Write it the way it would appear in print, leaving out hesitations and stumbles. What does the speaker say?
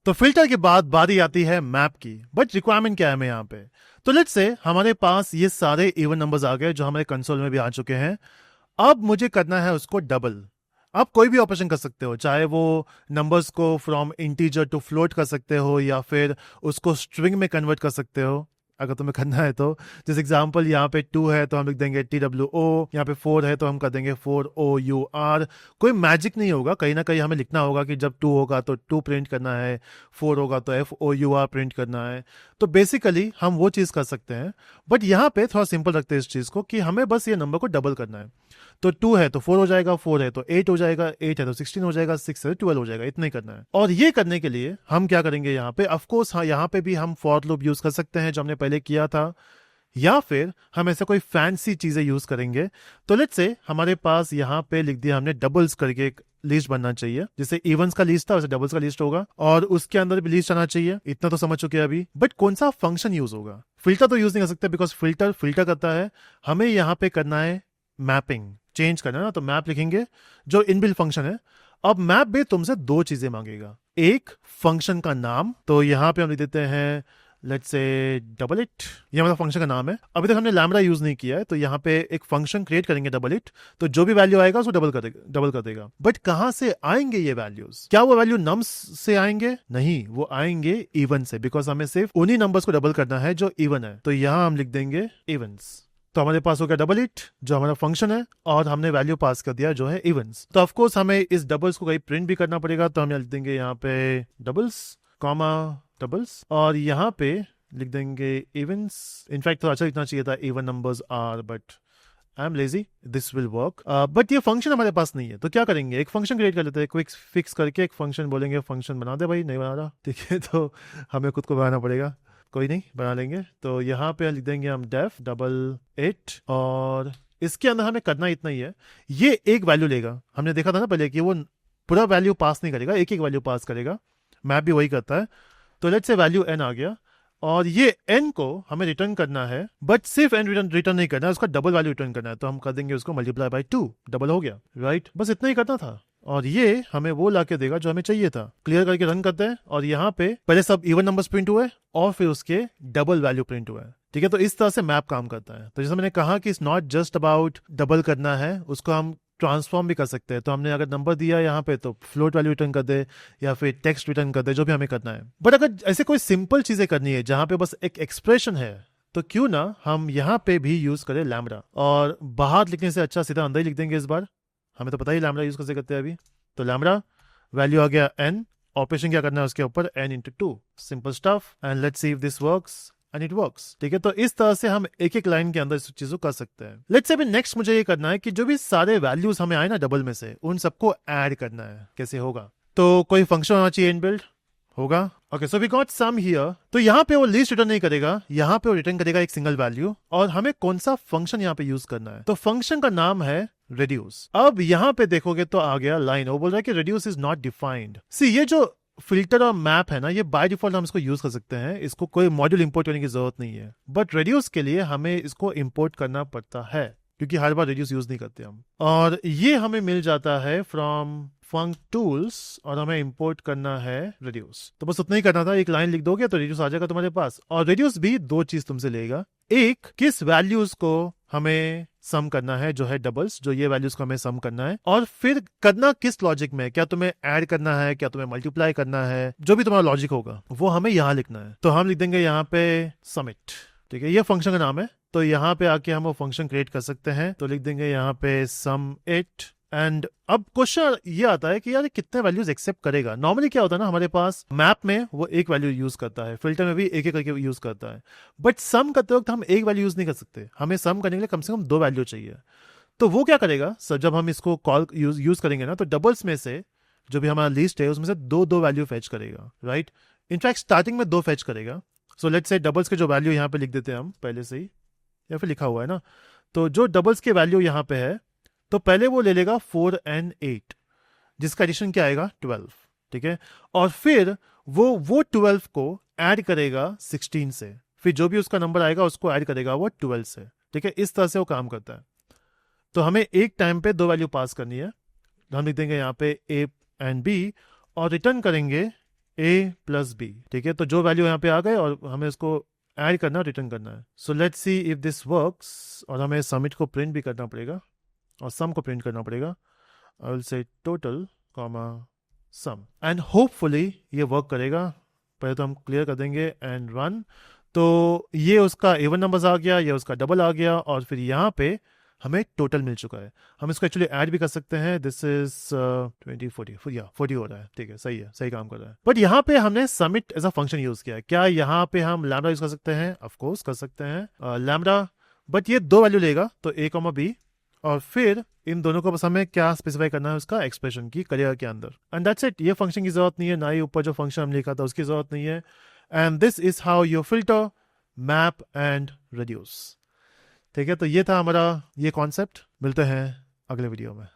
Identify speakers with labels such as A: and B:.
A: तो फिल्टर के बाद बारी आती है मैप की। बट रिक्वायरमेंट क्या है हमें यहाँ पे? तो लेट्स से हमारे पास ये सारे इवन नंबर्स आ गए जो हमारे कंसोल में भी आ चुके हैं। अब मुझे करना है उसको डबल। आप कोई भी ऑपरेशन कर सकते हो, चाहे वो नंबर्स को फ्रॉम इंटीजर टू फ्लोट कर सकते हो या फिर उसको स्ट्रिंग में कन्वर्ट कर सकते हो अगर तुम्हें करना है तो। जैसे एग्जांपल यहाँ पे 2 है तो हम लिख देंगे TWO, यहाँ पे 4 है तो हम कर देंगे 4OUR। कोई मैजिक नहीं होगा, कहीं ना कहीं हमें लिखना होगा कि जब 2 होगा तो 2 प्रिंट करना है, 4 होगा तो FOUR प्रिंट करना है। तो बेसिकली हम वो चीज़ कर सकते हैं। बट यहाँ पे थोड़ा सिंपल रखते हैं इस चीज़ को कि हमें बस ये नंबर को डबल करना है। तो 2 है तो 4 हो जाएगा, 4 है तो 8 हो जाएगा, 8 है तो 16 हो जाएगा, 6 है तो 12 हो जाएगा। इतना ही करना है। और ये करने के लिए हम क्या करेंगे यहाँ पे, ऑफकोर्स हाँ यहाँ पे भी हम फॉर लूप यूज कर सकते हैं जो हमने पहले किया था, या फिर हम ऐसे कोई फैंसी चीजें यूज करेंगे। तो लेट्स से हमारे पास यहाँ पे लिख दिया हमने डबल्स करके एक लिस्ट बनना चाहिए। जैसे इवन्स का लिस्ट था वैसे डबल्स का लिस्ट होगा और उसके अंदर भी लिस्ट आना चाहिए। इतना तो समझ चुके हैं अभी। बट कौन सा फंक्शन यूज होगा? फिल्टर तो यूज नहीं कर सकते बिकॉज फिल्टर फिल्टर करता है। हमें यहाँ पे करना है मैपिंग, चेंज करना है ना, तो मैप लिखेंगे जो इनबिल्ट फंक्शन है। अब मैप भी तुमसे दो चीजें मांगेगा, एक फंक्शन का नाम, तो यहां पे हम लिख देते हैं लेट्स से डबल इट, ये हमारा फंक्शन का नाम है। अभी तक हमने लैम्बडा यूज नहीं किया है तो यहाँ पे एक फंक्शन क्रिएट करेंगे डबल इट, तो जो भी वैल्यू आएगा उसको डबल कर देगा। बट कहां से आएंगे ये वैल्यूज? क्या वो वैल्यू नम्स से आएंगे? नहीं, वो आएंगे इवन से, बिकॉज हमें सिर्फ उन्हीं नंबर्स को डबल करना है जो इवन है। तो यहां हम लिख देंगे इवन्स। तो हमारे पास हो गया डबल इट जो हमारा फंक्शन है और हमने वैल्यू पास कर दिया जो है इवन्स। तो ऑफकोर्स हमें इस डबल्स को कहीं प्रिंट भी करना पड़ेगा, तो हम लिख देंगे यहाँ पे डबल्स कॉमा डबल्स और यहाँ पे लिख देंगे इवन्स। इनफैक्ट तो अच्छा लिखना चाहिए था even numbers are, but I am lazy, this will work. But ये फंक्शन हमारे पास नहीं है तो क्या करेंगे, एक फंक्शन क्रिएट कर लेते हैं। क्विक फिक्स करके एक फंक्शन बोलेंगे, फंक्शन बना दे भाई, नहीं बना रहा ठीक है, तो हमें खुद को बनाना पड़ेगा। कोई नहीं, बना लेंगे। तो यहाँ पे लिख देंगे हम डेफ डबल इट और इसके अंदर हमें करना इतना ही है, ये एक वैल्यू लेगा। हमने देखा था ना पहले कि वो पूरा वैल्यू पास नहीं करेगा, एक एक वैल्यू पास करेगा। मैप भी वही करता है। तो लेट्स से वैल्यू n आ गया और ये n को हमें रिटर्न करना है, बट सिर्फ n रिटर्न नहीं करना है, उसका डबल वैल्यू रिटर्न करना है। तो हम कर देंगे उसको मल्टीप्लाई बाय 2, डबल हो गया, राइट। बस इतना ही करना था और ये हमें वो लाके देगा जो हमें चाहिए था। क्लियर करके रन करते हैं और यहाँ पे पहले सब इवन नंबर्स प्रिंट हुए और फिर उसके डबल वैल्यू प्रिंट हुआ है। ठीक है, तो इस तरह से मैप काम करता है। तो जैसे मैंने कहा कि it's not just about double करना है, उसको हम ट्रांसफॉर्म भी कर सकते हैं। तो हमने अगर नंबर दिया यहाँ पे तो फ्लोट वैल्यू रिटर्न कर दे या फिर टेक्स्ट रिटर्न कर दे, जो भी हमें करना है। बट अगर ऐसे कोई सिंपल चीजें करनी है जहां पे बस एक एक्सप्रेशन है, तो क्यों ना हम यहाँ पे भी यूज करें लैम्बडा। और बाहर लिखने से अच्छा सीधा अंदर ही लिख देंगे इस बार, हमें तो पता ही लैम्बडा यूज कैसे करते हैं अभी। तो लैम्बडा वैल्यू आ गया n, ऑपरेशन क्या करना है उसके ऊपर, n×2, simple stuff. And let's see if this works and it works. ठीक है, तो इस तरह से हम एक एक लाइन के अंदर इस चीज को कर सकते हैं। लेट्स से अभी नेक्स्ट मुझे ये करना है कि जो भी सारे वैल्यूज हमें आए ना डबल में से, उन सबको ऐड करना है। कैसे होगा? तो कोई फंक्शन होना चाहिए इनबिल्ट, होगा। Okay, so we got some here. तो यहाँ पे वो लिस्ट रिटर्न नहीं करेगा, यहाँ पे वो रिटर्न करेगा एक सिंगल वैल्यू। और हमें कौन सा फंक्शन यहाँ पे यूज करना है, तो फंक्शन का नाम है reduce। अब यहाँ पे देखोगे तो आ गया लाइन, वो बोल रहा है कि reduce is not defined। सी ये जो फिल्टर और मैप है ना, ये बाय डिफॉल्ट हम इसको यूज कर सकते हैं, इसको कोई मॉड्यूल इंपोर्ट करने की जरूरत नहीं है। बट reduce के लिए हमें इसको इंपोर्ट करना पड़ता है क्योंकि हर बार reduce यूज नहीं करते हम। और ये हमें मिल जाता है फ्रॉम फंक टूल्स और हमें इंपोर्ट करना है reduce। तो बस उतना ही करना था, एक लाइन लिख दोगे तो reduce आ जाएगा तुम्हारे पास। और reduce भी दो चीज तुमसे लेगा, एक किस वैल्यूज को हमें सम करना है जो है डबल्स, जो ये वैल्यूज को हमें सम करना है, और फिर करना किस लॉजिक में, क्या तुम्हें ऐड करना है, क्या तुम्हें मल्टीप्लाई करना है, जो भी तुम्हारा लॉजिक होगा वो हमें यहाँ लिखना है। तो हम लिख देंगे यहाँ पे सबमिट। ठीक है, ये फंक्शन का नाम है। तो यहाँ पे आके हम वो फंक्शन क्रिएट कर सकते हैं। तो लिख देंगे यहाँ पे सम इट। एंड अब क्वेश्चन ये आता है कि यार कितने वैल्यूज एक्सेप्ट करेगा। नॉर्मली क्या होता है ना, हमारे पास मैप में वो एक वैल्यू यूज करता है, फिल्टर में भी एक एक करके यूज करता है। बट सम करते वक्त हम एक वैल्यू यूज नहीं कर सकते, हमें सम करने के लिए कम से कम दो वैल्यू चाहिए। तो वो क्या करेगा सर, जब हम इसको कॉल यूज करेंगे ना, तो डबल्स में से जो भी हमारा लिस्ट है उसमें से दो दो वैल्यू फेच करेगा, राइट। इनफैक्ट स्टार्टिंग में दो फेच करेगा। सो लेट्स से डबल्स के जो वैल्यू यहाँ पे लिख देते हैं हम पहले से ही, या फिर लिखा हुआ है ना। तो जो डबल्स के वैल्यू यहाँ पे है, तो पहले वो ले लेगा 4 and 8, जिसका एडिशन क्या आएगा 12। ठीक है, और फिर वो 12 को ऐड करेगा 16 से, फिर जो भी उसका नंबर आएगा उसको ऐड करेगा वो 12 से। ठीक है, इस तरह से वो काम करता है। तो हमें एक टाइम पे दो वैल्यू पास करनी है। हम लिख देंगे यहाँ पे A and B और रिटर्न करेंगे ए प्लस बी, ठीक है। तो जो वैल्यू यहाँ पे आ गए और हमें इसको ऐड करना, रिटर्न करना है। So let's see if this works, और हमें समिट को प्रिंट भी करना पड़ेगा और सम को प्रिंट करना पड़ेगा। I will say total comma sum, and hopefully ये वर्क करेगा। पहले तो हम क्लियर कर देंगे एंड रन। तो ये उसका इवन नंबर्स आ गया, ये उसका डबल आ गया, और फिर यहाँ पे हमें टोटल मिल चुका है। हम इसको एक्चुअली ऐड भी कर सकते हैं। दिस इज 20 40 या 40 हो रहा है, ठीक है, सही है, सही काम कर रहा है। बट यहाँ पे हमने submit as a function use किया है। क्या यहाँ पे हम लैम्डा यूज कर सकते हैं? ऑफ कोर्स कर सकते हैं लैम्डा, बट ये दो वैल्यू लेगा, तो ए कॉमा बी, और फिर इन दोनों को बस हमें क्या स्पेसिफाई करना है उसका एक्सप्रेशन की करियर के अंदर, एंड दैट्स इट। ये फंक्शन की जरूरत नहीं है, ना ही ऊपर जो फंक्शन हम लिखा था उसकी जरूरत नहीं है। And this is how you filter, map and reduce. ठीक है, तो ये था हमारा ये कॉन्सेप्ट। मिलते हैं अगले वीडियो में।